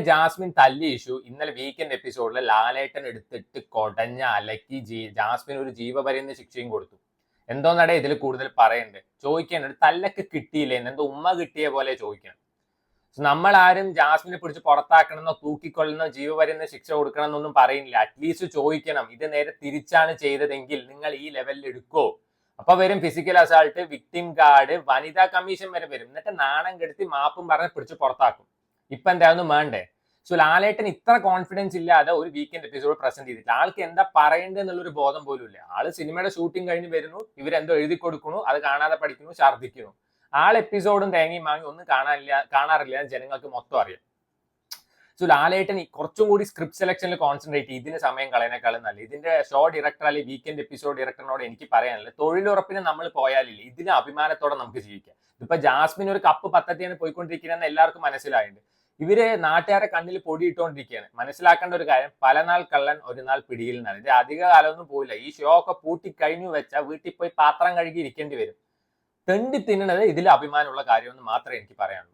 Jasmine തല്ലി issue ഇന്നലെ weekend എപ്പിസോഡിൽ ലാലേട്ടൻ എടുത്തിട്ട് കൊടഞ്ഞ അലക്കി ജാസ്മിൻ ഒരു ജീവപര്യന്ത ശിക്ഷയും കൊടുത്തു. എന്തോന്നടേ ഇതിൽ കൂടുതൽ പറയണ്ടേ? ചോദിക്കേണ്ടത് തല്ലക്ക് കിട്ടിയില്ലേ, എന്തോ ഉമ്മ കിട്ടിയ പോലെ ചോദിക്കണം. നമ്മൾ ആരും ജാസ്മിനെ പിടിച്ച് പുറത്താക്കണമെന്നോ തൂക്കിക്കൊള്ളുന്നോ ജീവപര്യന്ത ശിക്ഷ കൊടുക്കണം എന്നൊന്നും പറയുന്നില്ല. അറ്റ്ലീസ്റ്റ് ചോദിക്കണം, ഇത് നേരെ തിരിച്ചാണ് ചെയ്തതെങ്കിൽ നിങ്ങൾ ഈ ലെവലിൽ എടുക്കോ? അപ്പൊ വരും ഫിസിക്കൽ അസാൾട്ട്, വിക്ടിം ഗാർഡ്, വനിതാ കമ്മീഷൻ വരെ വരും. എന്നിട്ട് നാണം കെടുത്തി മാപ്പും പറഞ്ഞ് പിടിച്ച് പുറത്താക്കും. ഇപ്പൊ എന്തായാലും വേണ്ടേ? സോ ലാലേട്ടൻ ഇത്ര കോൺഫിഡൻസ് ഇല്ലാതെ ഒരു വീക്കെൻഡ് എപ്പിസോഡ് പ്രസന്റ് ചെയ്തിട്ട് ആൾക്ക് എന്താ പറയേണ്ടത് എന്നുള്ളൊരു ബോധം പോലും ഇല്ല. ആള് സിനിമയുടെ ഷൂട്ടിംഗ് കഴിഞ്ഞ് വരുന്നു, ഇവരെന്തോ എഴുതി കൊടുക്കുന്നു, അത് കാണാതെ പഠിക്കുന്നു, ഛർദ്ദിക്കുന്നു. എപ്പിസോഡും തേങ്ങയും വാങ്ങി ഒന്നും കാണാറില്ല ജനങ്ങൾക്ക് മൊത്തം അറിയാം. സോ ലാലേട്ടൻ കുറച്ചും കൂടി സ്ക്രിപ്റ്റ് സെലക്ഷനിൽ കോൺസെൻട്രേറ്റ് ചെയ്ത് ഇതിന് സമയം കളയുന്നേക്കാളും നല്ല ഇതിന്റെ ഷോ ഡയറക്ടർ അല്ലെങ്കിൽ വീക്കെൻഡ് എപ്പിസോഡ് ഡയറക്ടറിനോട് എനിക്ക് പറയാനുള്ളത്, തൊഴിലുറപ്പിന് നമ്മൾ പോയാലില്ല, ഇതിന് അഭിമാനത്തോടെ നമുക്ക് ജീവിക്കാം. ഇപ്പൊ ജാസ്മിൻ ഒരു കപ്പ് പത്തത്തിയാണ് പോയിക്കൊണ്ടിരിക്കുന്നതെന്ന് എല്ലാവർക്കും മനസ്സിലായിട്ടുണ്ട്. ഇവര് നാട്ടുകാരെ കണ്ണിൽ പൊടിയിട്ടുകൊണ്ടിരിക്കുകയാണ്. മനസ്സിലാക്കേണ്ട ഒരു കാര്യം, പല നാൾ കള്ളൻ ഒരു നാൾ പിടിയിൽ നിന്നാണ്. ഇത് അധിക കാലമൊന്നും പോയില്ല. ഈ ഷോ ഒക്കെ പൂട്ടി കഴിഞ്ഞു വെച്ചാൽ വീട്ടിൽ പോയി പാത്രം കഴുകി ഇരിക്കേണ്ടി വരും. തെണ്ടി തിന്നുന്നത് ഇതിൽ അഭിമാനമുള്ള കാര്യമെന്ന് മാത്രമേ എനിക്ക് പറയാനുള്ളൂ.